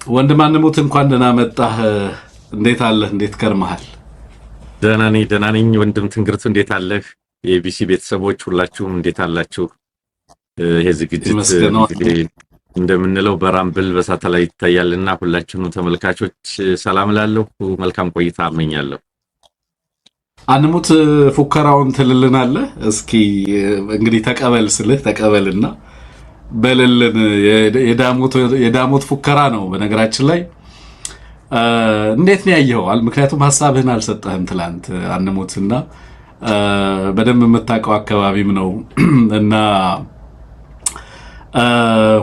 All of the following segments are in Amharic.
ወንድም አንሙት እንኳን ደህና መጣህ። እንዴት አለህ? እንዴት ከርመሃል? ደህና ነኝ ወንድም ትንግርቱ እንዴት አለህ? የቢሲ ቤተሰቦች ሁላችሁም እንዴት አላችሁ? ይሄ ዝግጅት ይመስገነው። እንግዲህ እንደምንለው በራምብል በሳተላይት ይታያልና ሁላችሁም ተመልካቾች ሰላም ላለሁ መልካም ቆይታ አመኛለሁ። አንሙት ፉከራውን ትልልናለህ? እስኪ እንግዲህ ተቀበል ስልህ ተቀበልና በልልን። የዳሞት ፉከራ ነው በነገራችን ላይ እንዴት ነው ያየኸው? ምክንያቱም ሐሳብህን አልሰጠህም ትላንት አንሙትና በደንብ የምታውቀው አካባቢም ነው እና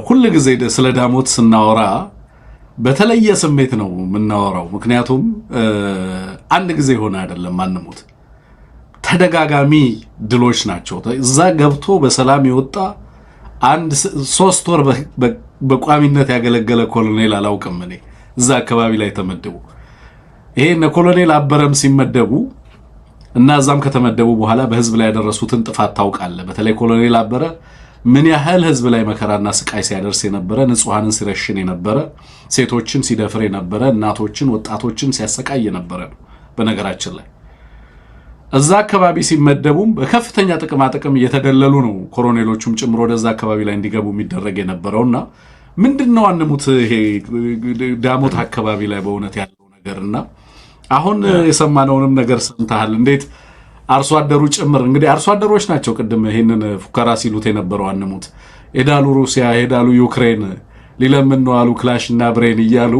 ሁሉ ጊዜ ስለ ዳሞት ስናወራ በተለየ ስሜት ነው የምናወራው። ምክንያቱም አንድ ጊዜ ሆነ አይደለም አንሙት፣ ተደጋጋሚ ድሎች ናቸው። እዛ ገብቶ በሰላም የወጣ አንድ 3 ወር በቋሚነት ያገለገለ ኮሎኔል አላውቅም እኔ እዛ አካባቢ ላይ ተመደቡ። ይሄ እነ ኮሎኔል አበረም ሲመደቡ እና እዛም ከተመደቡ በኋላ በህዝብ ላይ ያደረሱትን ጥፋት ታውቃለህ። በተለይ ኮሎኔል አበረ ምን ያህል ህዝብ ላይ መከራና ስቃይ ሲያደርስ የነበረ፣ ንጹሃንን ሲረሽን የነበረ፣ ሴቶችን ሲደፍር የነበረ፣ እናቶችን ወጣቶችን ሲያሰቃይ የነበረ ነው። በነገራችን ላይ እዛ አካባቢ ሲመደቡም በከፍተኛ ጥቅም እየተደለሉ ነው ኮሎኔሎቹም ጭምሮ ወደዛ አካባቢ ላይ እንዲገቡ የሚደረግ የነበረውና ምንድነው አንሙት ይሄ ዳሞት አካባቢ ላይ በእውነት ያለው ነገርና አሁን የሰማነውንም ነገር ሰምተሃል? እንዴት አርሶ አደሩ ጭምር እንግዲህ አርሶ አደሮች ናቸው ቅድም ይሄንን ፉከራ ሲሉት የነበረው አንሙት ሄዳሉ ሩሲያ ሄዳሉ ዩክሬን ሊለምን ነው አሉ ክላሽና ብሬን እያሉ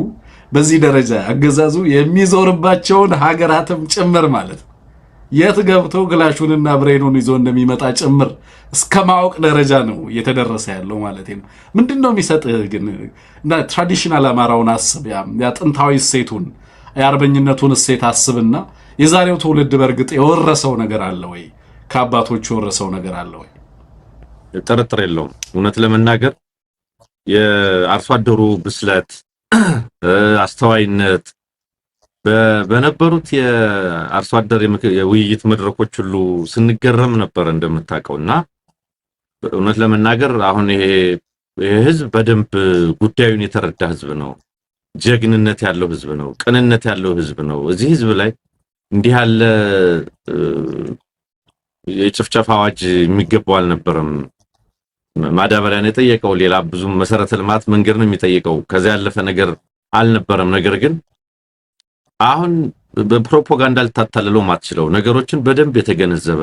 በዚህ ደረጃ አገዛዙ የሚዞርባቸውን ሀገራትም ጭምር ማለት የት ገብቶ ክላሹንና ብሬኑን ይዞ እንደሚመጣ ጭምር እስከ ማወቅ ደረጃ ነው እየተደረሰ ያለው ማለት ነው። ምንድነው የሚሰጥህ ግን እና ትራዲሽናል አማራውን አስብ፣ ያ ጥንታዊ እሴቱን የአርበኝነቱን እሴት አስብና የዛሬው ትውልድ በርግጥ የወረሰው ነገር አለ ወይ? ከአባቶቹ የወረሰው ነገር አለ ወይ? ጥርጥር የለውም። እውነት ለመናገር የአርሶ አደሩ ብስለት፣ አስተዋይነት በነበሩት የአርሶ አደር የውይይት መድረኮች ሁሉ ስንገረም ነበር እንደምታውቀውና እውነት ለመናገር አሁን ይሄ ህዝብ በደንብ ጉዳዩን የተረዳ ህዝብ ነው። ጀግንነት ያለው ህዝብ ነው። ቅንነት ያለው ህዝብ ነው። እዚህ ህዝብ ላይ እንዲህ ያለ የጭፍጨፋ አዋጅ የሚገባው አልነበረም። ማዳበሪያን የጠየቀው ሌላ ብዙ መሰረተ ልማት መንገድ ነው የሚጠይቀው። ከዛ ያለፈ ነገር አልነበረም። ነገር ግን አሁን በፕሮፓጋንዳ ልታታልለው ማትችለው ነገሮችን በደንብ የተገነዘበ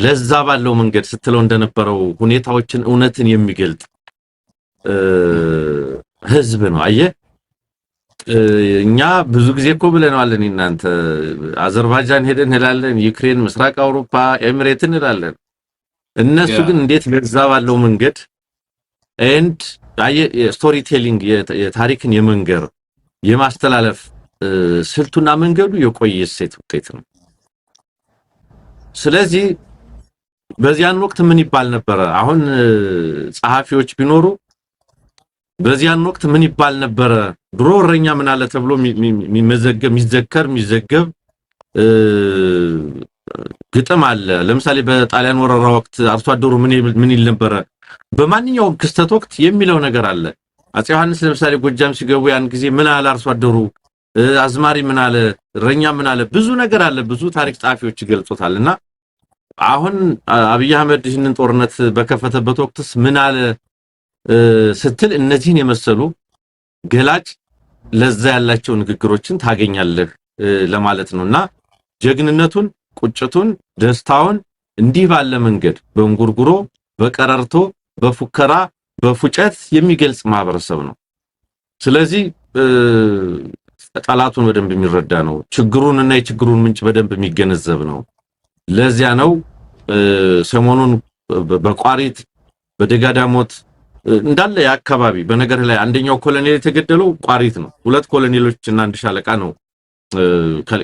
ለዛ ባለው መንገድ ስትለው እንደነበረው ሁኔታዎችን እውነትን የሚገልጥ ህዝብ ነው። አየህ እኛ ብዙ ጊዜ እኮ ብለናል እናንተ አዘርባይጃን ሄደን እንላለን፣ ዩክሬን፣ ምስራቅ አውሮፓ፣ ኤሚሬት እንላለን። እነሱ ግን እንዴት ለዛ ባለው መንገድ ኤንድ ስቶሪ ቴሊንግ የታሪክን የመንገር የማስተላለፍ ስልቱና መንገዱ የቆየ ሴት ውጤት ነው። ስለዚህ በዚያን ወቅት ምን ይባል ነበር? አሁን ጸሐፊዎች ቢኖሩ በዚያን ወቅት ምን ይባል ነበር? ድሮ እረኛ ምን አለ ተብሎ የሚዘገብ ግጥም አለ። ለምሳሌ በጣሊያን ወረራ ወቅት አርሶ አደሩ ምን ይል ነበር? በማንኛውም ክስተት ወቅት የሚለው ነገር አለ። አፄ ዮሐንስ ለምሳሌ ጎጃም ሲገቡ ያን ጊዜ ምን አለ አርሶ አደሩ? አዝማሪ ምን አለ? እረኛ ምን አለ? ብዙ ነገር አለ። ብዙ ታሪክ ጸሐፊዎች ይገልጹታልና አሁን አብይ አህመድ ይህንን ጦርነት በከፈተበት ወቅትስ ምን አለ ስትል እነዚህን የመሰሉ ገላጭ ለዛ ያላቸው ንግግሮችን ታገኛለህ ለማለት ነውና ጀግንነቱን፣ ቁጭቱን፣ ደስታውን እንዲህ ባለ መንገድ በእንጉርጉሮ፣ በቀረርቶ፣ በፉከራ፣ በፉጨት የሚገልጽ ማህበረሰብ ነው። ስለዚህ ጠላቱን በደንብ የሚረዳ ነው። ችግሩንና የችግሩን ምንጭ በደንብ የሚገነዘብ ነው። ለዚያ ነው ሰሞኑን በቋሪት በደጋዳሞት እንዳለ የአካባቢ በነገር ላይ አንደኛው ኮሎኔል የተገደለው ቋሪት ነው። 2 ኮሎኔሎች እና 1 ሻለቃ ነው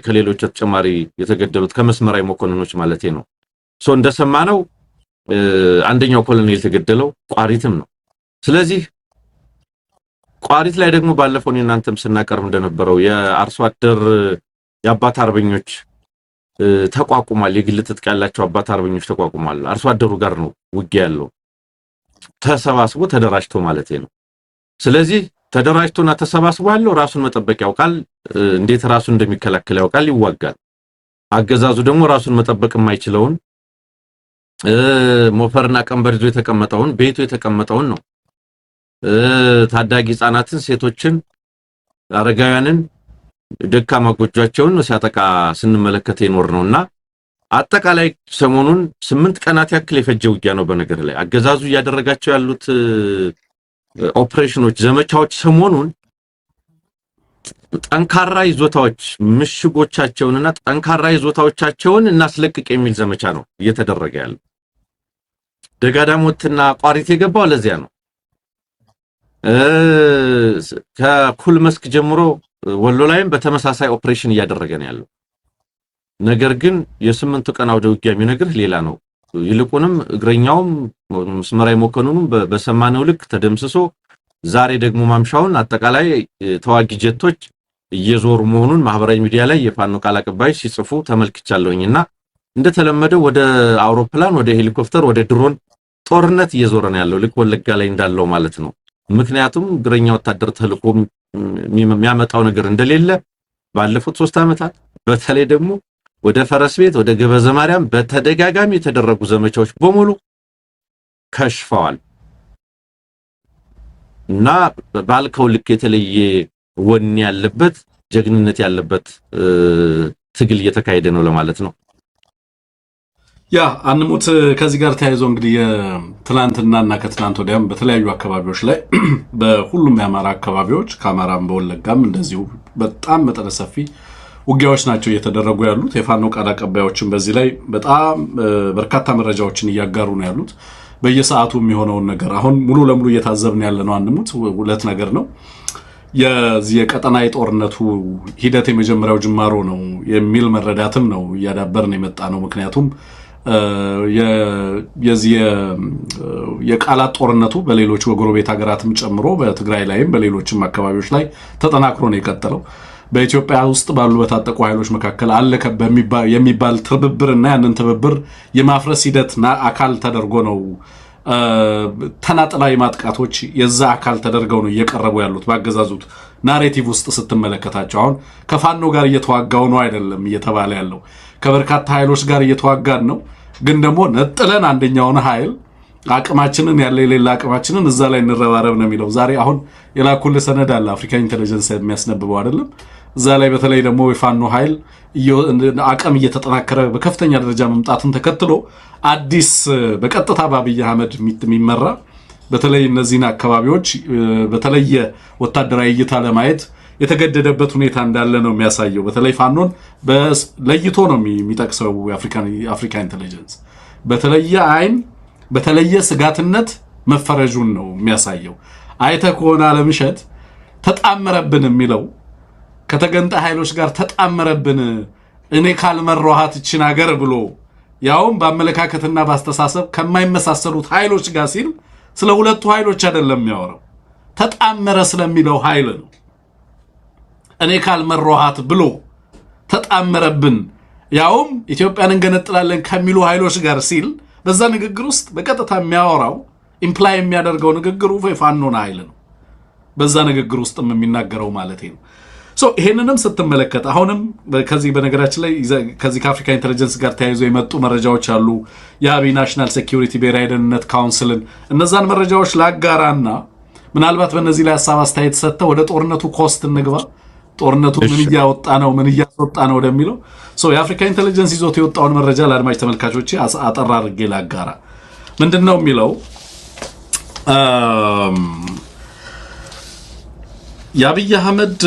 ከሌሎች ተጨማሪ የተገደሉት ከመስመራዊ መኮንኖች ማለት ነው። እንደሰማነው አንደኛው ኮሎኔል የተገደለው ቋሪትም ነው። ስለዚህ ቋሪት ላይ ደግሞ ባለፈው እናንተም ስናቀርብ እንደነበረው የአርሶ አደር የአባት አርበኞች ተቋቁሟል። የግል ትጥቅ ያላቸው አባት አርበኞች ተቋቁሟል። አርሶ አደሩ ጋር ነው ውጊያ ያለው ተሰባስቦ ተደራጅቶ ማለት ነው። ስለዚህ ተደራጅቶና ተሰባስቦ ያለው ራሱን መጠበቅ ያውቃል፣ እንዴት ራሱን እንደሚከላከል ያውቃል፣ ይዋጋል። አገዛዙ ደግሞ ራሱን መጠበቅ የማይችለውን ሞፈርና ቀንበር ይዞ የተቀመጠውን ቤቱ የተቀመጠውን ነው ታዳጊ ህፃናትን፣ ሴቶችን፣ አረጋውያንን ደካማ ጎጆቻቸውን ሲያጠቃ ስንመለከት ይኖር ነውና አጠቃላይ ሰሞኑን 8 ቀናት ያክል የፈጀ ውጊያ ነው። በነገር ላይ አገዛዙ ያደረጋቸው ያሉት ኦፕሬሽኖች፣ ዘመቻዎች ሰሞኑን ጠንካራ ይዞታዎች ምሽጎቻቸውንና ጠንካራ ይዞታዎቻቸውን እናስለቅቅ የሚል ዘመቻ ነው እየተደረገ ያለው። ደጋዳሞትና ቋሪት የገባው ለዚያ ነው። ከኩል መስክ ጀምሮ ወሎ ላይም በተመሳሳይ ኦፕሬሽን እያደረገ ነው ያለው። ነገር ግን የ8 ቀን አውደ ውጊያ የሚነግርህ ሌላ ነው። ይልቁንም እግረኛውም መስመራዊ መኮንኑም በሰማነው ልክ ተደምስሶ ዛሬ ደግሞ ማምሻውን አጠቃላይ ተዋጊ ጀቶች እየዞሩ መሆኑን ማህበራዊ ሚዲያ ላይ የፋኖ ቃል አቀባይ ሲጽፉ ተመልክቻለሁኝና እንደተለመደው ወደ አውሮፕላን፣ ወደ ሄሊኮፕተር፣ ወደ ድሮን ጦርነት እየዞረ ነው ያለው ልክ ወለጋ ላይ እንዳለው ማለት ነው። ምክንያቱም እግረኛ ወታደር ተልቆ የሚያመጣው ነገር እንደሌለ ባለፉት 3 ዓመታት በተለይ ደግሞ ወደ ፈረስ ቤት ወደ ገበዘ ማርያም በተደጋጋሚ የተደረጉ ዘመቻዎች በሙሉ ከሽፈዋል እና ባልከው ልክ የተለየ ወኔ ያለበት ጀግንነት ያለበት ትግል እየተካሄደ ነው ለማለት ነው። ያ አንሙት ከዚህ ጋር ተያይዞ እንግዲህ የትላንትናና ከትላንት ወዲያም በተለያዩ አካባቢዎች ላይ በሁሉም የአማራ አካባቢዎች ከአማራም በወለጋም እንደዚሁ በጣም መጠነ ሰፊ ውጊያዎች ናቸው እየተደረጉ ያሉት። የፋኖ ቃል አቀባዮችን በዚህ ላይ በጣም በርካታ መረጃዎችን እያጋሩ ነው ያሉት። በየሰዓቱ የሚሆነውን ነገር አሁን ሙሉ ለሙሉ እየታዘብን ያለ ነው። አንሙት ሁለት ነገር ነው። የዚህ የቀጠና የጦርነቱ ሂደት የመጀመሪያው ጅማሮ ነው የሚል መረዳትም ነው እያዳበርን የመጣ ነው። ምክንያቱም የዚህ የቃላት ጦርነቱ በሌሎች ወጎረቤት ሀገራትም ጨምሮ በትግራይ ላይም በሌሎችም አካባቢዎች ላይ ተጠናክሮ ነው የቀጠለው። በኢትዮጵያ ውስጥ ባሉ በታጠቁ ኃይሎች መካከል አለ የሚባል ትብብርና ያንን ትብብር የማፍረስ ሂደትና አካል ተደርጎ ነው ተናጥላዊ ማጥቃቶች የዛ አካል ተደርገው ነው እየቀረቡ ያሉት በአገዛዙት ናሬቲቭ ውስጥ ስትመለከታቸው። አሁን ከፋኖ ጋር እየተዋጋው ነው አይደለም እየተባለ ያለው፣ ከበርካታ ኃይሎች ጋር እየተዋጋን ነው። ግን ደግሞ ነጥለን አንደኛውን ኃይል አቅማችንን ያለ የሌላ አቅማችንን እዛ ላይ እንረባረብ ነው የሚለው። ዛሬ አሁን የላኩል ሰነድ አለ አፍሪካ ኢንተለጀንስ የሚያስነብበው አይደለም። እዛ ላይ በተለይ ደግሞ የፋኖ ኃይል አቅም እየተጠናከረ በከፍተኛ ደረጃ መምጣትን ተከትሎ አዲስ በቀጥታ በአብይ አህመድ የሚመራ በተለይ እነዚህን አካባቢዎች በተለየ ወታደራዊ እይታ ለማየት የተገደደበት ሁኔታ እንዳለ ነው የሚያሳየው። በተለይ ፋኖን ለይቶ ነው የሚጠቅሰው የአፍሪካ ኢንተለጀንስ በተለየ አይን በተለየ ስጋትነት መፈረጁን ነው የሚያሳየው። አይተ ከሆነ አለምሸት ተጣመረብን የሚለው ከተገንጣ ኃይሎች ጋር ተጣመረብን እኔ ካልመራኋት እቺን ሀገር ብሎ ያውም በአመለካከትና በአስተሳሰብ ከማይመሳሰሉት ኃይሎች ጋር ሲል ስለ ሁለቱ ኃይሎች አይደለም የሚያወራው፣ ተጣመረ ስለሚለው ኃይል ነው። እኔ ካልመራኋት ብሎ ተጣመረብን ያውም ኢትዮጵያን እንገነጥላለን ከሚሉ ኃይሎች ጋር ሲል በዛ ንግግር ውስጥ በቀጥታ የሚያወራው ኢምፕላይ የሚያደርገው ንግግሩ የፋኖን ኃይል ነው። በዛ ንግግር ውስጥም የሚናገረው ማለት ነው። ይሄንንም ስትመለከት አሁንም ከዚህ በነገራችን ላይ ከዚህ ከአፍሪካ ኢንተለጀንስ ጋር ተያይዞ የመጡ መረጃዎች አሉ። የአብይ ናሽናል ሴኩሪቲ ብሔራዊ ደህንነት ካውንስልን እነዛን መረጃዎች ላጋራና ምናልባት በእነዚህ ላይ ሀሳብ አስተያየት ሰጥተው ወደ ጦርነቱ ኮስት እንግባ፣ ጦርነቱ ምን እያወጣ ነው ምን እያስወጣ ነው ወደሚለው የአፍሪካ ኢንተለጀንስ ይዞት የወጣውን መረጃ ለአድማጭ ተመልካቾቼ አጠራ አድርጌ ላጋራ። ምንድነው የሚለው? የአብይ አህመድ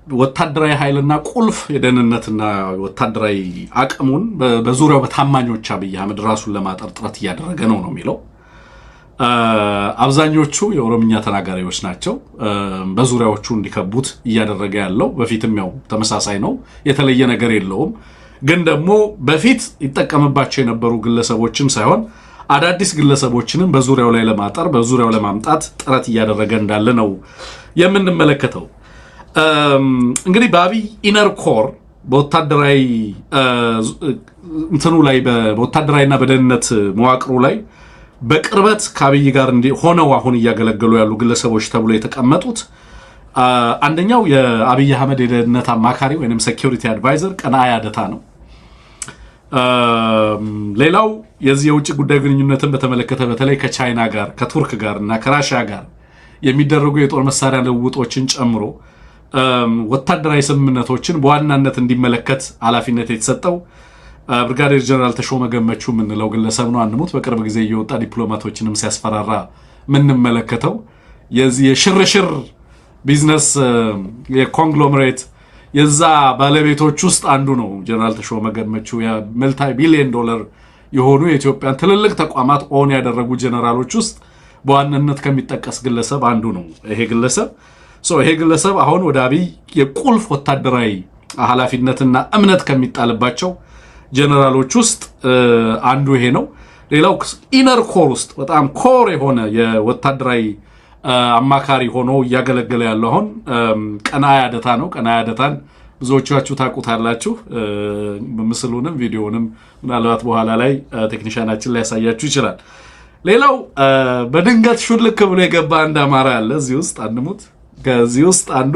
ወታደራዊ ኃይልና ቁልፍ የደህንነትና ወታደራዊ አቅሙን በዙሪያው በታማኞች አብይ አህመድ ራሱን ለማጠር ጥረት እያደረገ ነው የሚለው። አብዛኞቹ የኦሮምኛ ተናጋሪዎች ናቸው። በዙሪያዎቹ እንዲከቡት እያደረገ ያለው በፊትም ያው ተመሳሳይ ነው፣ የተለየ ነገር የለውም። ግን ደግሞ በፊት ይጠቀምባቸው የነበሩ ግለሰቦችን ሳይሆን አዳዲስ ግለሰቦችንም በዙሪያው ላይ ለማጠር በዙሪያው ለማምጣት ጥረት እያደረገ እንዳለ ነው የምንመለከተው። እንግዲህ በአብይ ኢነር ኮር በወታደራዊ እንትኑ ላይ በወታደራዊና በደህንነት መዋቅሩ ላይ በቅርበት ከአብይ ጋር ሆነው አሁን እያገለገሉ ያሉ ግለሰቦች ተብሎ የተቀመጡት አንደኛው የአብይ አህመድ የደህንነት አማካሪ ወይንም ሴኩሪቲ አድቫይዘር ቀነዓ ያደታ ነው። ሌላው የዚህ የውጭ ጉዳይ ግንኙነትን በተመለከተ በተለይ ከቻይና ጋር ከቱርክ ጋር እና ከራሽያ ጋር የሚደረጉ የጦር መሳሪያ ልውውጦችን ጨምሮ ወታደራዊ ስምምነቶችን በዋናነት እንዲመለከት ኃላፊነት የተሰጠው ብርጋዴር ጀነራል ተሾመ ገመቹ የምንለው ግለሰብ ነው። አንሙት በቅርብ ጊዜ እየወጣ ዲፕሎማቶችንም ሲያስፈራራ ምንመለከተው የዚህ የሽርሽር ቢዝነስ የኮንግሎመሬት የዛ ባለቤቶች ውስጥ አንዱ ነው። ጀነራል ተሾመ ገመቹ የመልታይ ቢሊየን ዶላር የሆኑ የኢትዮጵያን ትልልቅ ተቋማት ኦን ያደረጉ ጀነራሎች ውስጥ በዋናነት ከሚጠቀስ ግለሰብ አንዱ ነው ይሄ ግለሰብ አሁን ወደ አብይ የቁልፍ ወታደራዊ ኃላፊነትና እምነት ከሚጣልባቸው ጀነራሎች ውስጥ አንዱ ይሄ ነው። ሌላው ኢነር ኮር ውስጥ በጣም ኮር የሆነ የወታደራዊ አማካሪ ሆኖ እያገለገለ ያለው አሁን ቀነዓ ያደታ ነው። ቀነዓ ያደታን ብዙዎቻችሁ ታውቁታላችሁ። ምስሉንም ቪዲዮንም ምናልባት በኋላ ላይ ቴክኒሻናችን ላይ ያሳያችሁ ይችላል። ሌላው በድንገት ሹልክ ብሎ የገባ አንድ አማራ አለ እዚህ ውስጥ አንሙት። ከዚህ ውስጥ አንዱ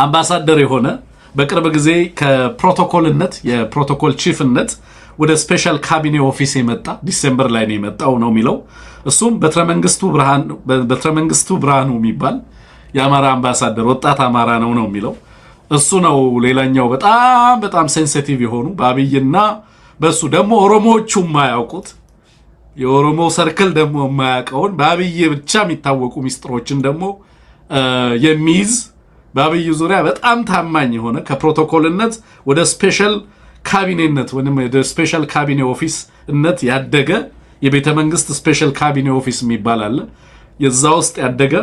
አምባሳደር የሆነ በቅርብ ጊዜ ከፕሮቶኮልነት የፕሮቶኮል ቺፍነት ወደ ስፔሻል ካቢኔ ኦፊስ የመጣ ዲሴምበር ላይ ነው የመጣው ነው የሚለው። እሱም በትረመንግስቱ ብርሃኑ የሚባል የአማራ አምባሳደር ወጣት አማራ ነው የሚለው እሱ ነው። ሌላኛው በጣም ሴንሲቲቭ የሆኑ በአብይና በሱ ደግሞ ኦሮሞዎቹ የማያውቁት የኦሮሞ ሰርክል ደግሞ የማያውቀውን በአብይ ብቻ የሚታወቁ ሚስጥሮችን ደግሞ የሚይዝ በአብይ ዙሪያ በጣም ታማኝ የሆነ ከፕሮቶኮልነት ወደ ስፔሻል ካቢኔነት ወይም ወደ ስፔሻል ካቢኔ ኦፊስነት ያደገ የቤተ መንግስት ስፔሻል ካቢኔ ኦፊስ የሚባል አለ። የዛ ውስጥ ያደገ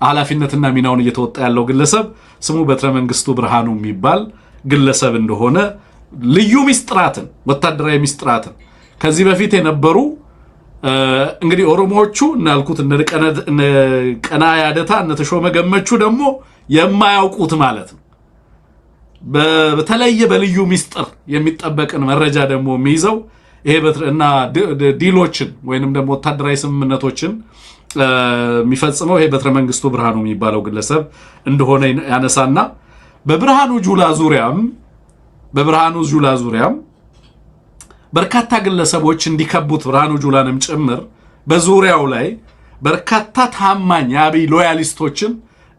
ኃላፊነትና ሚናውን እየተወጣ ያለው ግለሰብ ስሙ በትረ መንግስቱ ብርሃኑ የሚባል ግለሰብ እንደሆነ ልዩ ሚስጥራትን ወታደራዊ ሚስጥራትን ከዚህ በፊት የነበሩ እንግዲህ ኦሮሞዎቹ እናልኩት እነ ቀነዓ ያደታ እነ ተሾመ ገመቹ ደግሞ የማያውቁት ማለት ነው። በተለየ በልዩ ሚስጥር የሚጠበቅን መረጃ ደግሞ የሚይዘው ይሄ እና ዲሎችን ወይንም ደግሞ ወታደራዊ ስምምነቶችን የሚፈጽመው ይሄ በትረ መንግስቱ ብርሃኑ የሚባለው ግለሰብ እንደሆነ ያነሳና በብርሃኑ ጁላ ዙሪያም በርካታ ግለሰቦች እንዲከቡት ብርሃኑ ጁላንም ጭምር በዙሪያው ላይ በርካታ ታማኝ የአብይ ሎያሊስቶችን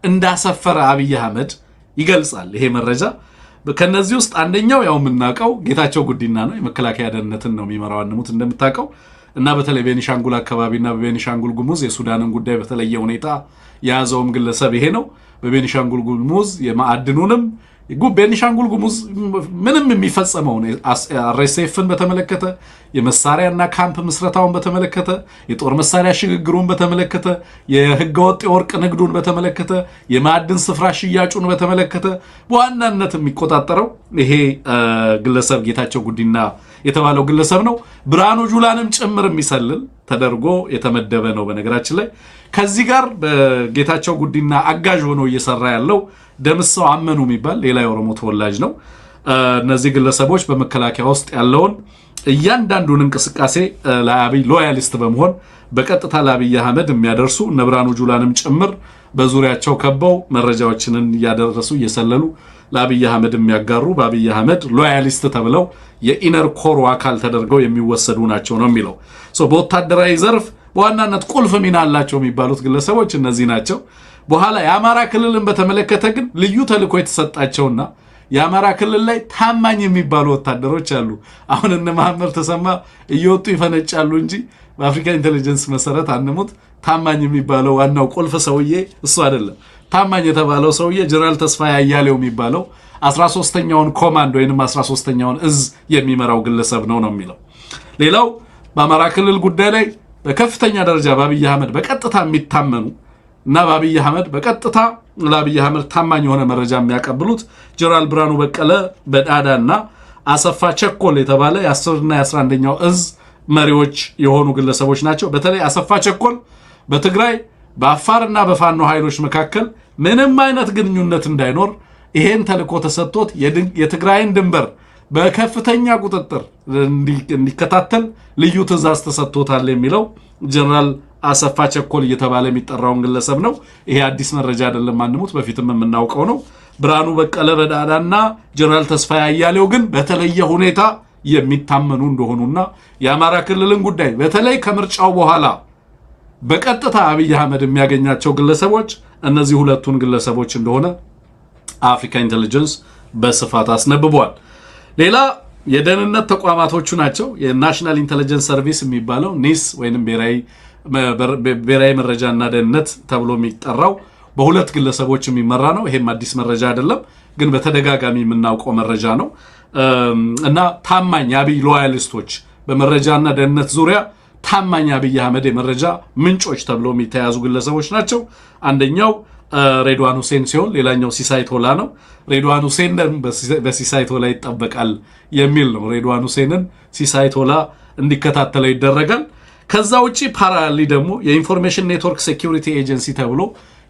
እንዳሰፈረ አብይ አህመድ ይገልጻል። ይሄ መረጃ ከነዚህ ውስጥ አንደኛው ያው የምናውቀው ጌታቸው ጉዲና ነው። የመከላከያ ደህንነትን ነው የሚመራው አንሙት እንደምታውቀው እና በተለይ ቤኒሻንጉል አካባቢና በቤኒሻንጉል ጉሙዝ የሱዳንን ጉዳይ በተለየ ሁኔታ የያዘውም ግለሰብ ይሄ ነው። በቤኒሻንጉል ጉሙዝ የማዕድኑንም ቤኒሻንጉል ጉሙዝ ምንም የሚፈጸመውን አርኤስኤፍን በተመለከተ የመሳሪያና ካምፕ ምስረታውን በተመለከተ የጦር መሳሪያ ሽግግሩን በተመለከተ የህገወጥ የወርቅ ንግዱን በተመለከተ የማዕድን ስፍራ ሽያጩን በተመለከተ በዋናነት የሚቆጣጠረው ይሄ ግለሰብ ጌታቸው ጉዲና የተባለው ግለሰብ ነው። ብርሃኑ ጁላንም ጭምር የሚሰልል ተደርጎ የተመደበ ነው። በነገራችን ላይ ከዚህ ጋር በጌታቸው ጉዲና አጋዥ ሆኖ እየሰራ ያለው ደምሰው አመኑ የሚባል ሌላ የኦሮሞ ተወላጅ ነው። እነዚህ ግለሰቦች በመከላከያ ውስጥ ያለውን እያንዳንዱን እንቅስቃሴ ለአብይ ሎያሊስት በመሆን በቀጥታ ለአብይ አህመድ የሚያደርሱ እነ ብርሃኑ ጁላንም ጭምር በዙሪያቸው ከበው መረጃዎችን እያደረሱ እየሰለሉ ለአብይ አህመድ የሚያጋሩ በአብይ አህመድ ሎያሊስት ተብለው የኢነር ኮር አካል ተደርገው የሚወሰዱ ናቸው ነው የሚለው። በወታደራዊ ዘርፍ በዋናነት ቁልፍ ሚና አላቸው የሚባሉት ግለሰቦች እነዚህ ናቸው። በኋላ የአማራ ክልልን በተመለከተ ግን ልዩ ተልዕኮ የተሰጣቸውና የአማራ ክልል ላይ ታማኝ የሚባሉ ወታደሮች አሉ። አሁን እነ መሐመድ ተሰማ እየወጡ ይፈነጫሉ እንጂ በአፍሪካ ኢንተለጀንስ መሰረት አንሙት ታማኝ የሚባለው ዋናው ቁልፍ ሰውዬ እሱ አይደለም። ታማኝ የተባለው ሰውዬ ጀነራል ተስፋዬ አያሌው የሚባለው 13ኛውን ኮማንድ ወይንም 13ኛውን እዝ የሚመራው ግለሰብ ነው የሚለው። ሌላው በአማራ ክልል ጉዳይ ላይ በከፍተኛ ደረጃ በአብይ አህመድ በቀጥታ የሚታመኑ እና በአብይ አህመድ በቀጥታ ለአብይ አህመድ ታማኝ የሆነ መረጃ የሚያቀብሉት ጀነራል ብርሃኑ በቀለ በዳዳና አሰፋ ቸኮል የተባለ የ10ና የ11ኛው እዝ መሪዎች የሆኑ ግለሰቦች ናቸው። በተለይ አሰፋ ቸኮል በትግራይ በአፋርና በፋኖ ኃይሎች መካከል ምንም አይነት ግንኙነት እንዳይኖር ይሄን ተልዕኮ ተሰጥቶት የትግራይን ድንበር በከፍተኛ ቁጥጥር እንዲከታተል ልዩ ትዕዛዝ ተሰጥቶታል የሚለው ጀነራል አሰፋ ቸኮል እየተባለ የሚጠራውን ግለሰብ ነው። ይሄ አዲስ መረጃ አይደለም፣ አንሙት በፊትም የምናውቀው ነው። ብርሃኑ በቀለ በዳዳና ጀነራል ተስፋዬ አያሌው ግን በተለየ ሁኔታ የሚታመኑ እንደሆኑና የአማራ ክልልን ጉዳይ በተለይ ከምርጫው በኋላ በቀጥታ አብይ አህመድ የሚያገኛቸው ግለሰቦች እነዚህ ሁለቱን ግለሰቦች እንደሆነ አፍሪካ ኢንተለጀንስ በስፋት አስነብቧል። ሌላ የደህንነት ተቋማቶቹ ናቸው። የናሽናል ኢንተለጀንስ ሰርቪስ የሚባለው ኒስ ወይንም ብሔራዊ መረጃና ደህንነት ተብሎ የሚጠራው በሁለት ግለሰቦች የሚመራ ነው። ይሄም አዲስ መረጃ አይደለም፣ ግን በተደጋጋሚ የምናውቀው መረጃ ነው እና ታማኝ የአብይ ሎያሊስቶች በመረጃና ደህንነት ዙሪያ ታማኝ አብይ አህመድ የመረጃ ምንጮች ተብሎ የሚተያዙ ግለሰቦች ናቸው። አንደኛው ሬድዋን ሁሴን ሲሆን ሌላኛው ሲሳይ ቶላ ነው። ሬድዋን ሁሴን በሲሳይ ቶላ ይጠበቃል የሚል ነው። ሬድዋን ሁሴንን ሲሳይ ቶላ እንዲከታተለው ይደረጋል። ከዛ ውጪ ፓራሊ ደግሞ የኢንፎርሜሽን ኔትወርክ ሴኩሪቲ ኤጀንሲ ተብሎ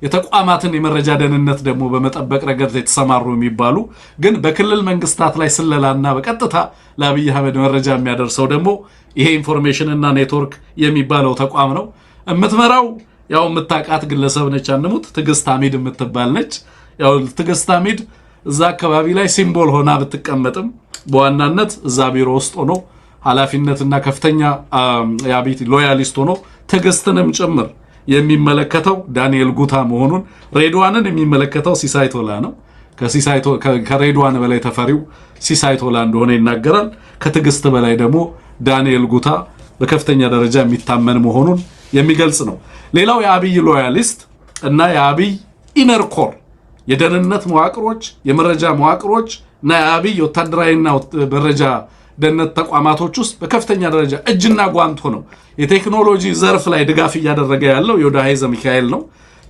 የተቋማትን የመረጃ ደህንነት ደግሞ በመጠበቅ ረገድ የተሰማሩ የሚባሉ ግን በክልል መንግስታት ላይ ስለላና በቀጥታ ለአብይ አህመድ መረጃ የሚያደርሰው ደግሞ ይሄ ኢንፎርሜሽንና ኔትወርክ የሚባለው ተቋም ነው። የምትመራው ያው የምታውቃት ግለሰብ ነች። አንሙት ትዕግስት አሚድ የምትባል ነች። ያው ትዕግስት አሚድ እዛ አካባቢ ላይ ሲምቦል ሆና ብትቀመጥም በዋናነት እዛ ቢሮ ውስጥ ሆኖ ኃላፊነትና ከፍተኛ የአብይ ሎያሊስት ሆኖ ትዕግስትንም ጭምር የሚመለከተው ዳንኤል ጉታ መሆኑን፣ ሬድዋንን የሚመለከተው ሲሳይ ቶላ ነው። ከሬድዋን በላይ ተፈሪው ሲሳይ ቶላ እንደሆነ ይናገራል። ከትዕግስት በላይ ደግሞ ዳንኤል ጉታ በከፍተኛ ደረጃ የሚታመን መሆኑን የሚገልጽ ነው። ሌላው የአብይ ሎያሊስት እና የአብይ ኢነር ኮር የደህንነት መዋቅሮች፣ የመረጃ መዋቅሮች እና የአብይ ወታደራዊና መረጃ ደህንነት ተቋማቶች ውስጥ በከፍተኛ ደረጃ እጅና ጓንት ሆነው የቴክኖሎጂ ዘርፍ ላይ ድጋፍ እያደረገ ያለው ዮዳሄ ዘሚካኤል ነው።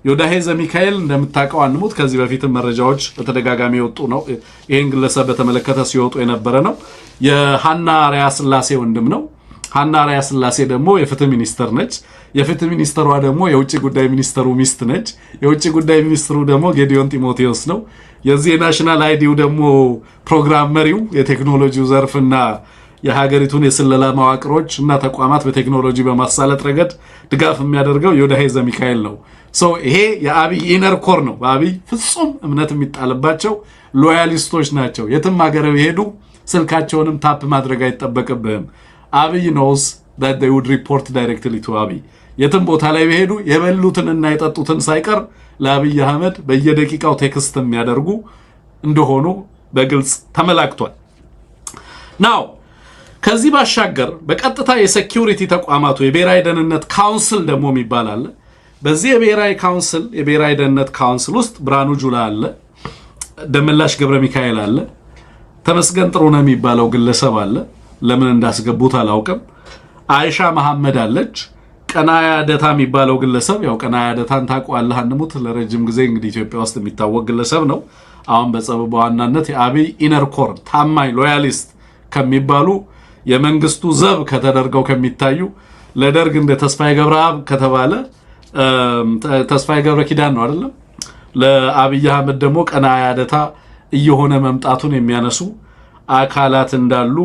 ዮዳሄ ዘሚካኤል እንደምታውቀው አንሙት ከዚህ በፊትም መረጃዎች በተደጋጋሚ የወጡ ነው። ይህን ግለሰብ በተመለከተ ሲወጡ የነበረ ነው። የሃና አርያ ስላሴ ወንድም ነው። ሃና አርያ ስላሴ ደግሞ የፍትህ ሚኒስተር ነች። የፍትህ ሚኒስተሯ ደግሞ የውጭ ጉዳይ ሚኒስተሩ ሚስት ነች። የውጭ ጉዳይ ሚኒስትሩ ደግሞ ጌዲዮን ጢሞቴዎስ ነው። የዚህ የናሽናል አይዲው ደግሞ ፕሮግራም መሪው የቴክኖሎጂው ዘርፍና የሀገሪቱን የስለላ መዋቅሮች እና ተቋማት በቴክኖሎጂ በማሳለጥ ረገድ ድጋፍ የሚያደርገው ዮዳሄ ዘሚካኤል ነው። ይሄ የአብይ ኢነር ኮር ነው። በአብይ ፍጹም እምነት የሚጣልባቸው ሎያሊስቶች ናቸው። የትም ሀገር ቢሄዱ ስልካቸውንም ታፕ ማድረግ አይጠበቅብህም። አብይ knows that they would report directly to አብይ። የትም ቦታ ላይ ቢሄዱ የበሉትንና የጠጡትን ሳይቀር ለአብይ አህመድ በየደቂቃው ቴክስት የሚያደርጉ እንደሆኑ በግልጽ ተመላክቷል። ናው ከዚህ ባሻገር በቀጥታ የሴኩሪቲ ተቋማቱ የብሔራዊ ደህንነት ካውንስል ደግሞ የሚባል አለ። በዚህ የብሔራዊ ደህንነት ካውንስል ውስጥ ብርሃኑ ጁላ አለ፣ ደመላሽ ገብረ ሚካኤል አለ፣ ተመስገን ጥሩነህ የሚባለው ግለሰብ አለ። ለምን እንዳስገቡት አላውቅም። አይሻ መሐመድ አለች። ቀናያ ደታ የሚባለው ግለሰብ ያው ቀናያ ደታን ታውቀዋለህ አንሙት ለረጅም ጊዜ እንግዲህ ኢትዮጵያ ውስጥ የሚታወቅ ግለሰብ ነው። አሁን በዋናነት የአብይ ኢነር ኮር ታማኝ ሎያሊስት ከሚባሉ የመንግስቱ ዘብ ከተደርገው ከሚታዩ ለደርግ እንደ ተስፋዬ ገብረአብ ከተባለ ተስፋዬ ገብረ ኪዳን ነው አይደለም። ለአብይ አህመድ ደግሞ ቀናያ ደታ እየሆነ መምጣቱን የሚያነሱ አካላት እንዳሉ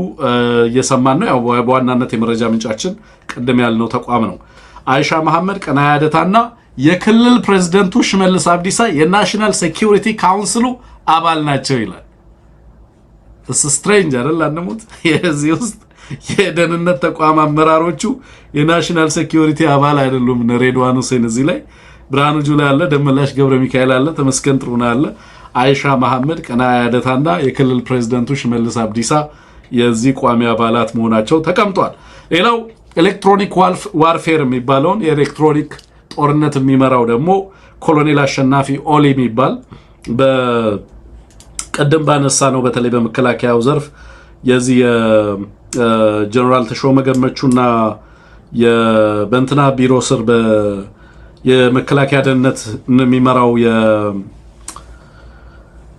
እየሰማን ነው። ያው በዋናነት የመረጃ ምንጫችን ቀደም ያልነው ተቋም ነው። አይሻ መሐመድ፣ ቀናያ ደታና የክልል ፕሬዝዳንቱ ሽመልስ አብዲሳ የናሽናል ሴኩሪቲ ካውንስሉ አባል ናቸው ይላል። እስ ስትሬንጅ አይደል? አንሙት የዚህ ውስጥ የደህንነት ተቋም አመራሮቹ የናሽናል ሴኩሪቲ አባል አይደሉም። ሬድዋን ሁሴን እዚህ ላይ ብርሃኑ ጁላ አለ፣ ደመላሽ ገብረ ሚካኤል አለ፣ ተመስገን ጥሩነህ አለ፣ አይሻ መሐመድ፣ ቀናያ ደታና የክልል ፕሬዝዳንቱ ሽመልስ አብዲሳ የዚህ ቋሚ አባላት መሆናቸው ተቀምጧል። ሌላው ኤሌክትሮኒክ ዋርፌር የሚባለውን የኤሌክትሮኒክ ጦርነት የሚመራው ደግሞ ኮሎኔል አሸናፊ ኦሊ የሚባል በቀደም ባነሳ ነው። በተለይ በመከላከያው ዘርፍ የዚህ የጀነራል ተሾመ ገመቹና የበንትና ቢሮ ስር የመከላከያ ደህንነት የሚመራው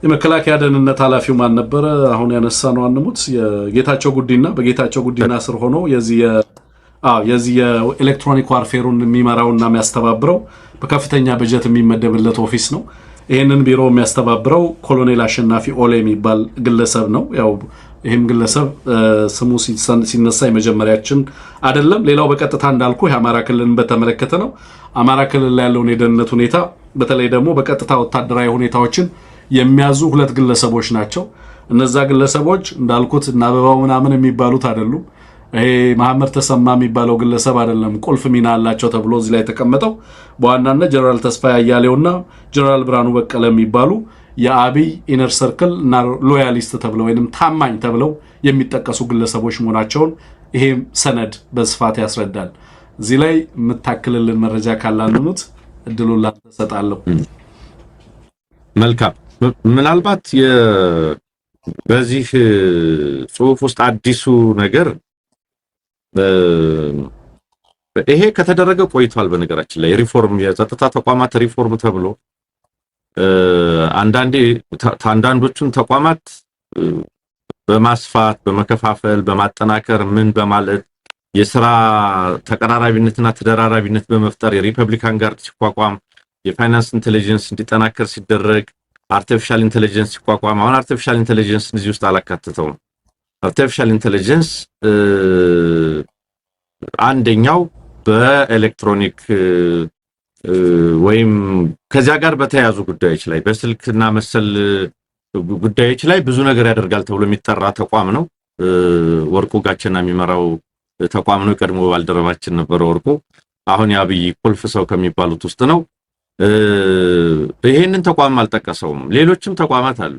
የመከላከያ ደህንነት ኃላፊው ማን ነበረ? አሁን ያነሳ ነው አንሙት የጌታቸው ጉዲና በጌታቸው ጉዲና ስር ሆኖ የዚህ የኤሌክትሮኒክ ዋርፌሩን የሚመራውና የሚያስተባብረው በከፍተኛ በጀት የሚመደብለት ኦፊስ ነው። ይህንን ቢሮ የሚያስተባብረው ኮሎኔል አሸናፊ ኦሌ የሚባል ግለሰብ ነው። ያው ይህም ግለሰብ ስሙ ሲነሳ የመጀመሪያችን አይደለም። ሌላው በቀጥታ እንዳልኩ የአማራ ክልልን በተመለከተ ነው። አማራ ክልል ላይ ያለውን የደህንነት ሁኔታ በተለይ ደግሞ በቀጥታ ወታደራዊ ሁኔታዎችን የሚያዙ ሁለት ግለሰቦች ናቸው። እነዛ ግለሰቦች እንዳልኩት እና አበባው ምናምን የሚባሉት አይደሉም። ይሄ መሐመድ ተሰማ የሚባለው ግለሰብ አይደለም ቁልፍ ሚና አላቸው ተብሎ እዚህ ላይ ተቀመጠው። በዋናነት ጀነራል ተስፋዬ አያሌውና ጀነራል ብርሃኑ በቀለ የሚባሉ የአብይ ኢነር ሰርክል እና ሎያሊስት ተብለው ወይንም ታማኝ ተብለው የሚጠቀሱ ግለሰቦች መሆናቸውን ይሄ ሰነድ በስፋት ያስረዳል። እዚህ ላይ የምታክልልን መረጃ ካላንኑት እድሉን ላንተ ሰጣለሁ። መልካም። ምናልባት በዚህ ጽሁፍ ውስጥ አዲሱ ነገር ይሄ ከተደረገ ቆይቷል። በነገራችን ላይ ሪፎርም የጸጥታ ተቋማት ሪፎርም ተብሎ አንዳንዶቹን ተቋማት በማስፋት በመከፋፈል በማጠናከር ምን በማለት የሥራ ተቀራራቢነትና ተደራራቢነት በመፍጠር የሪፐብሊካን ጋርድ ሲቋቋም የፋይናንስ ኢንተለጀንስ እንዲጠናከር ሲደረግ አርቲፊሻል ኢንተለጀንስ ሲቋቋም አሁን አርቲፊሻል ኢንተለጀንስ እዚህ ውስጥ አላካተተውም። አርቲፊሻል ኢንተለጀንስ አንደኛው በኤሌክትሮኒክ ወይም ከዚያ ጋር በተያያዙ ጉዳዮች ላይ በስልክና መሰል ጉዳዮች ላይ ብዙ ነገር ያደርጋል ተብሎ የሚጠራ ተቋም ነው። ወርቁ ጋቸና የሚመራው ተቋም ነው። ቀድሞ ባልደረባችን ነበረ ወርቁ። አሁን የአብይ ቁልፍ ሰው ከሚባሉት ውስጥ ነው። ይሄንን ተቋም አልጠቀሰውም። ሌሎችም ተቋማት አሉ።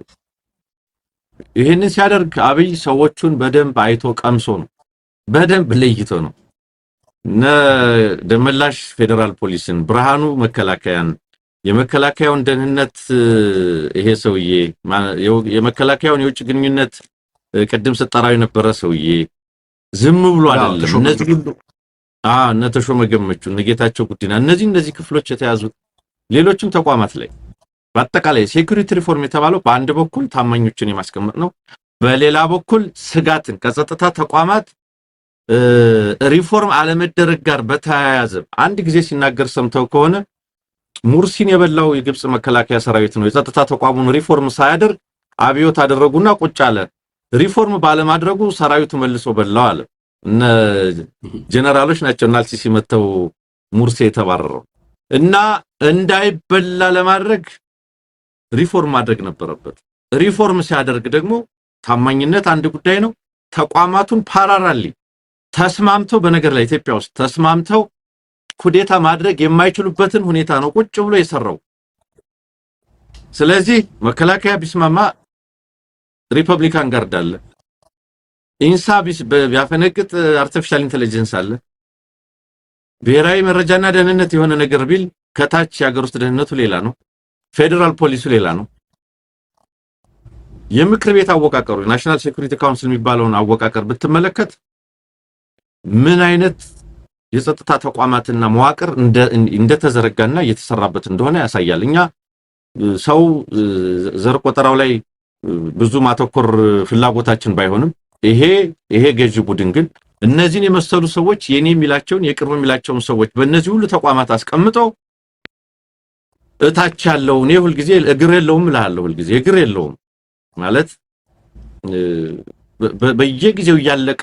ይሄንን ሲያደርግ አብይ ሰዎቹን በደንብ አይቶ ቀምሶ ነው፣ በደንብ ለይቶ ነው። ደመላሽ ፌደራል ፖሊስን፣ ብርሃኑ መከላከያን፣ የመከላከያውን ደህንነት ይሄ ሰውዬ የመከላከያውን የውጭ ግንኙነት ቅድም ስጠራው የነበረ ሰውዬ ዝም ብሎ አይደለም። እነዚህ ሁሉ እነ ተሾመ ገመቹ፣ እነ ጌታቸው ጉዲና እነዚህ ክፍሎች የተያዙት ሌሎችም ተቋማት ላይ በአጠቃላይ ሴኩሪቲ ሪፎርም የተባለው በአንድ በኩል ታማኞችን የማስቀመጥ ነው። በሌላ በኩል ስጋትን ከጸጥታ ተቋማት ሪፎርም አለመደረግ ጋር በተያያዘ አንድ ጊዜ ሲናገር ሰምተው ከሆነ ሙርሲን የበላው የግብጽ መከላከያ ሰራዊት ነው። የጸጥታ ተቋሙን ሪፎርም ሳያደርግ አብዮት አደረጉና ቁጭ አለ። ሪፎርም ባለማድረጉ ሰራዊቱ መልሶ በላው አለ። እነ ጀነራሎች ናቸው እና አልሲሲ መተው ሙርሲ የተባረረው እና እንዳይበላ ለማድረግ ሪፎርም ማድረግ ነበረበት። ሪፎርም ሲያደርግ ደግሞ ታማኝነት አንድ ጉዳይ ነው። ተቋማቱን ፓራራሊ ተስማምተው በነገር ላይ ኢትዮጵያ ውስጥ ተስማምተው ኩዴታ ማድረግ የማይችሉበትን ሁኔታ ነው ቁጭ ብሎ የሰራው። ስለዚህ መከላከያ ቢስማማ ሪፐብሊካን ጋርድ አለ፣ ኢንሳ ቢያፈነግጥ አርቲፊሻል ኢንተለጀንስ አለ፣ ብሔራዊ መረጃና ደህንነት የሆነ ነገር ቢል ከታች የሀገር ውስጥ ደህንነቱ ሌላ ነው፣ ፌደራል ፖሊሱ ሌላ ነው። የምክር ቤት አወቃቀሩ ናሽናል ሴኩሪቲ ካውንስል የሚባለውን አወቃቀር ብትመለከት ምን አይነት የጸጥታ ተቋማትና መዋቅር እንደተዘረጋና እየተሰራበት እንደሆነ ያሳያል። እኛ ሰው ዘር ቆጠራው ላይ ብዙ ማተኮር ፍላጎታችን ባይሆንም ይሄ ገዢ ቡድን ግን እነዚህን የመሰሉ ሰዎች የኔ የሚላቸውን የቅርብ የሚላቸውን ሰዎች በእነዚህ ሁሉ ተቋማት አስቀምጠው እታች ያለው እኔ ሁሉ ጊዜ እግር የለውም እላለሁ። ሁሉ ጊዜ እግር የለውም ማለት በየጊዜው ያለቀ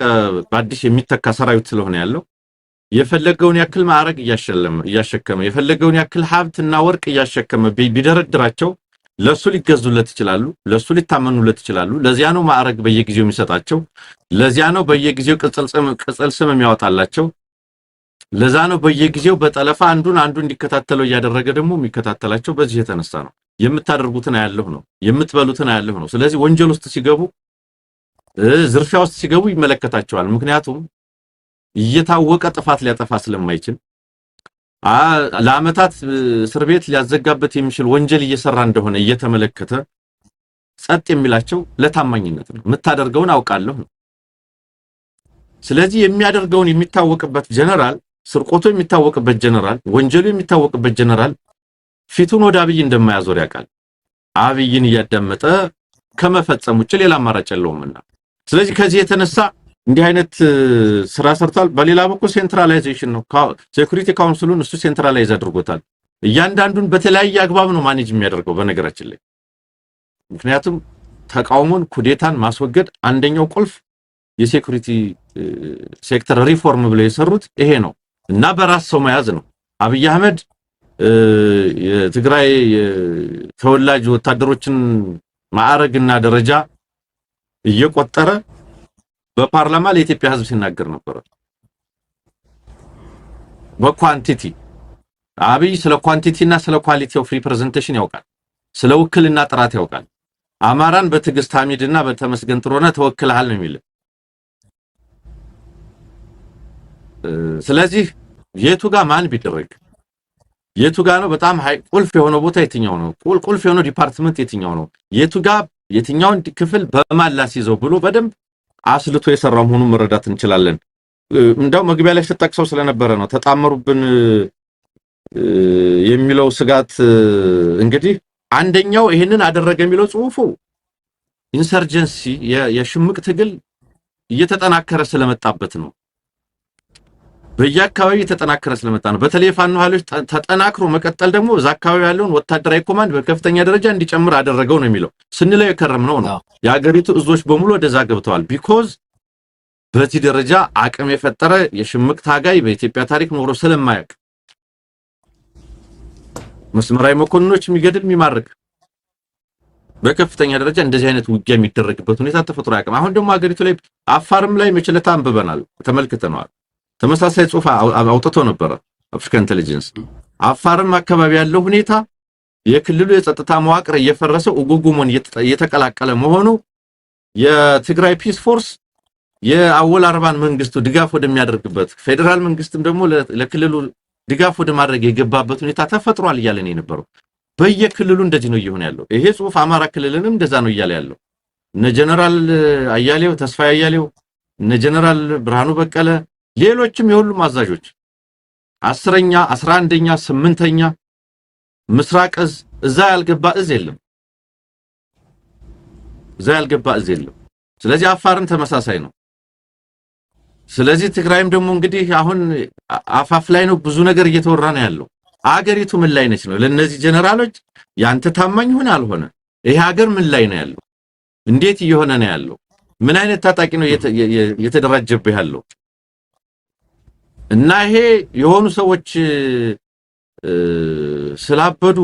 በአዲስ የሚተካ ሰራዊት ስለሆነ ያለው የፈለገውን ያክል ማዕረግ እያሸከመ የፈለገውን ያክል ሀብትና ወርቅ እያሸከመ ቢደረድራቸው ለሱ ሊገዙለት ይችላሉ፣ ለሱ ሊታመኑለት ይችላሉ። ለዚያ ነው ማዕረግ በየጊዜው የሚሰጣቸው፣ ለዚያ ነው በየጊዜው ቅጽል ስም የሚያወጣላቸው፣ ለዛ ነው በየጊዜው በጠለፋ አንዱን እንዲከታተለው እያደረገ ደግሞ የሚከታተላቸው። በዚህ የተነሳ ነው የምታደርጉትን አያለሁ ነው፣ የምትበሉትን አያለሁ ነው። ስለዚህ ወንጀል ውስጥ ሲገቡ ዝርፊያ ውስጥ ሲገቡ ይመለከታቸዋል። ምክንያቱም እየታወቀ ጥፋት ሊያጠፋ ስለማይችል ለአመታት እስር ቤት ሊያዘጋበት የሚችል ወንጀል እየሰራ እንደሆነ እየተመለከተ ጸጥ የሚላቸው ለታማኝነት ነው። የምታደርገውን አውቃለሁ ነው። ስለዚህ የሚያደርገውን የሚታወቅበት ጀነራል፣ ስርቆቱ የሚታወቅበት ጀነራል፣ ወንጀሉ የሚታወቅበት ጀነራል ፊቱን ወደ አብይ እንደማያዞር ያውቃል። አብይን እያዳመጠ ከመፈጸም ውጭ ሌላ አማራጭ የለውምና ስለዚህ ከዚህ የተነሳ እንዲህ አይነት ስራ ሰርቷል። በሌላ በኩል ሴንትራላይዜሽን ነው። ሴኩሪቲ ካውንስሉን እሱ ሴንትራላይዝ አድርጎታል። እያንዳንዱን በተለያየ አግባብ ነው ማኔጅ የሚያደርገው በነገራችን ላይ። ምክንያቱም ተቃውሞን ኩዴታን ማስወገድ አንደኛው ቁልፍ የሴኩሪቲ ሴክተር ሪፎርም ብለው የሰሩት ይሄ ነው እና በራስ ሰው መያዝ ነው። አብይ አህመድ የትግራይ ተወላጅ ወታደሮችን ማዕረግና ደረጃ እየቆጠረ በፓርላማ ለኢትዮጵያ ሕዝብ ሲናገር ነበር። በኳንቲቲ አብይ ስለ ኳንቲቲ እና ስለ ኳሊቲ ኦፍ ሪፕሬዘንቴሽን ያውቃል። ስለ ውክልና ጥራት ያውቃል። አማራን በትዕግስት ሐሚድና በተመስገን ጥሩነህ ተወክለሃል ነው የሚል። ስለዚህ የቱ ጋር ማን ቢደረግ የቱ ጋር ነው በጣም ቁልፍ የሆነው ቦታ የትኛው ነው? ቁልፍ የሆነው ዲፓርትመንት የትኛው ነው? የቱ ጋር የትኛውን ክፍል በማን ላስይዘው ብሎ በደንብ አስልቶ የሰራው መሆኑን መረዳት እንችላለን። እንደው መግቢያ ላይ ተጠቅሰው ስለነበረ ነው ተጣመሩብን የሚለው ስጋት። እንግዲህ አንደኛው ይሄንን አደረገ የሚለው ጽሁፉ ኢንሰርጀንሲ የሽምቅ ትግል እየተጠናከረ ስለመጣበት ነው። በየአካባቢው የተጠናከረ ስለመጣ ነው። በተለይ ፋኖ ኃይሎች ተጠናክሮ መቀጠል ደግሞ እዛ አካባቢ ያለውን ወታደራዊ ኮማንድ በከፍተኛ ደረጃ እንዲጨምር አደረገው ነው የሚለው ስንለው የከረምነው ነው። የሀገሪቱ እዞች በሙሉ ወደዛ ገብተዋል። ቢኮዝ በዚህ ደረጃ አቅም የፈጠረ የሽምቅ ታጋይ በኢትዮጵያ ታሪክ ኖሮ ስለማያውቅ መስመራዊ መኮንኖች የሚገድል የሚማርክ በከፍተኛ ደረጃ እንደዚህ አይነት ውጊያ የሚደረግበት ሁኔታ ተፈጥሮ ያውቅም። አሁን ደግሞ ሀገሪቱ ላይ አፋርም ላይ መችለታ አንብበናል፣ ተመልክተናል። ተመሳሳይ ጽሁፍ አውጥቶ ነበር አፍሪካ ኢንተለጀንስ። አፋርም አካባቢ ያለው ሁኔታ የክልሉ የጸጥታ መዋቅር እየፈረሰ ኡጉጉሞን እየተቀላቀለ መሆኑ የትግራይ ፒስ ፎርስ የአወል አርባን መንግስቱ ድጋፍ ወደሚያደርግበት ፌደራል መንግስትም ደግሞ ለክልሉ ድጋፍ ወደ ማድረግ የገባበት ሁኔታ ተፈጥሯል እያለ ነው የነበረው። በየክልሉ እንደዚህ ነው እየሆነ ያለው። ይሄ ጽሁፍ አማራ ክልልንም እንደዛ ነው እያለ ያለው። እነ ጀነራል አያሌው ተስፋዬ አያሌው፣ እነ ጀነራል ብርሃኑ በቀለ፣ ሌሎችም የሁሉም አዛዦች 10ኛ 11ኛ 8ኛ ምስራቅ እዛ ያልገባ እዝ የለም። ስለዚህ አፋርም ተመሳሳይ ነው። ስለዚህ ትግራይም ደግሞ እንግዲህ አሁን አፋፍ ላይ ነው፣ ብዙ ነገር እየተወራ ነው ያለው። አገሪቱ ምን ላይ ነች ነው? ለነዚህ ጀነራሎች ያንተ ታማኝ ሆነ አልሆነ ይሄ ሀገር ምን ላይ ነው ያለው? እንዴት እየሆነ ነው ያለው? ምን አይነት ታጣቂ ነው የተደራጀበት ያለው? እና ይሄ የሆኑ ሰዎች ስላበዱ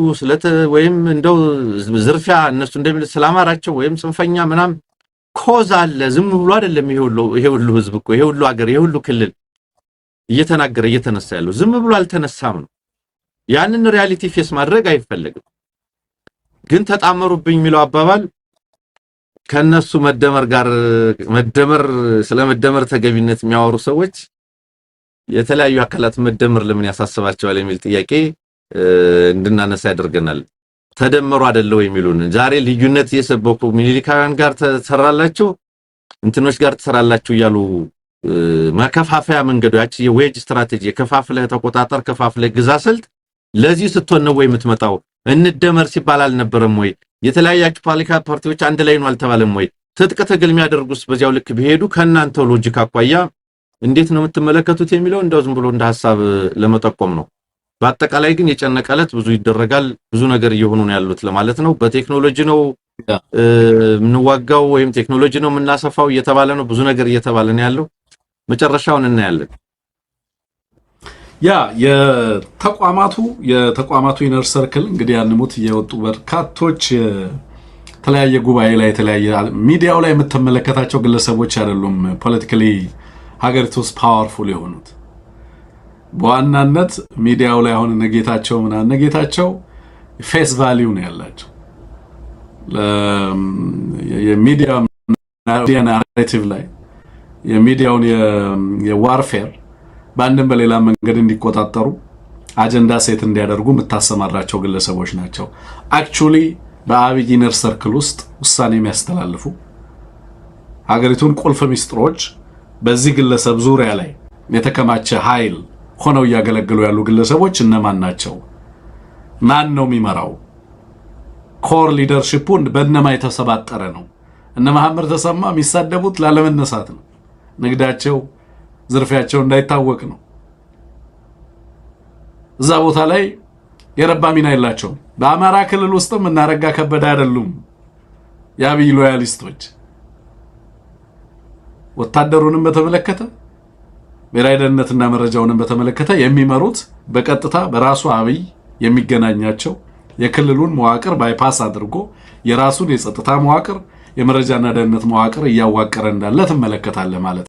ወይም እንደው ዝርፊያ እነሱ እንደሚል ስላማራቸው ወይም ጽንፈኛ ምናምን ኮዝ አለ። ዝም ብሎ አይደለም ይሄ ሁሉ ህዝብ እኮ ይሄ ሁሉ ሀገር ይሄ ሁሉ ክልል እየተናገረ እየተነሳ ያለው ዝም ብሎ አልተነሳም ነው። ያንን ሪያሊቲ ፌስ ማድረግ አይፈልግም። ግን ተጣመሩብኝ የሚለው አባባል ከነሱ ስለመደመር ተገቢነት የሚያወሩ ሰዎች የተለያዩ አካላት መደመር ለምን ያሳስባቸዋል የሚል ጥያቄ እንድናነሳ ያደርገናል። ተደመሩ አይደለው የሚሉን ዛሬ ልዩነት የሰበኩ ሚሊካውያን ጋር ተሰራላችሁ እንትኖች ጋር ተሰራላችሁ እያሉ ማከፋፈያ መንገዶች የዌጅ ስትራቴጂ የከፋፍለ ተቆጣጣር ከፋፍለ ግዛ ስልት ለዚህ ስትሆን ነው ወይ የምትመጣው? እንደመር ሲባል አልነበረም ወይ? የተለያያችሁ ፖለቲካ ፓርቲዎች አንድ ላይ ነው አልተባለም ወይ? ትጥቅ ትግል የሚያደርጉስ በዚያው ልክ ቢሄዱ ከናንተ ሎጂክ አቋያ እንዴት ነው የምትመለከቱት የሚለው እንደው ዝም ብሎ እንደ ሐሳብ ለመጠቆም ነው። በአጠቃላይ ግን የጨነቀለት ብዙ ይደረጋል፣ ብዙ ነገር እየሆኑ ነው ያሉት ለማለት ነው። በቴክኖሎጂ ነው ምንዋጋው ወይም ቴክኖሎጂ ነው ምናሰፋው እየተባለ ነው። ብዙ ነገር እየተባለ ነው ያለው። መጨረሻውን እናያለን። ያ የተቋማቱ ኢነር ሰርክል እንግዲህ ያንሙት እየወጡ በርካቶች የተለያየ ጉባኤ ላይ የተለያየ ሚዲያው ላይ የምትመለከታቸው ግለሰቦች አይደሉም ፖለቲካሊ ሀገሪቱ ውስጥ ፓወርፉል የሆኑት። በዋናነት ሚዲያው ላይ አሁን ነጌታቸው ፌስ ቫልዩ ነው ያላቸው። የሚዲያ ናሬቲቭ ላይ የሚዲያውን የዋርፌር በአንድም በሌላ መንገድ እንዲቆጣጠሩ አጀንዳ ሴት እንዲያደርጉ የምታሰማራቸው ግለሰቦች ናቸው። አክቹሊ በአብይ ኢነር ሰርክል ውስጥ ውሳኔ የሚያስተላልፉ ሀገሪቱን ቁልፍ ሚስጥሮች በዚህ ግለሰብ ዙሪያ ላይ የተከማቸ ኃይል ሆነው እያገለገሉ ያሉ ግለሰቦች እነማን ናቸው? ማን ነው የሚመራው? ኮር ሊደርሺፑ በእነማ የተሰባጠረ ነው? እነ መሐመድ ተሰማ የሚሳደቡት ላለመነሳት ነው። ንግዳቸው ዝርፊያቸው እንዳይታወቅ ነው። እዛ ቦታ ላይ የረባ ሚና የላቸውም። በአማራ ክልል ውስጥም እናረጋ ከበደ አይደሉም። የአብይ ሎያሊስቶች ወታደሩንም በተመለከተ ብሔራዊ ደህንነትና መረጃውንም በተመለከተ የሚመሩት በቀጥታ በራሱ አብይ የሚገናኛቸው የክልሉን መዋቅር ባይፓስ አድርጎ የራሱን የጸጥታ መዋቅር የመረጃና ደህንነት መዋቅር እያዋቀረ እንዳለ ትመለከታለህ ማለት ነው።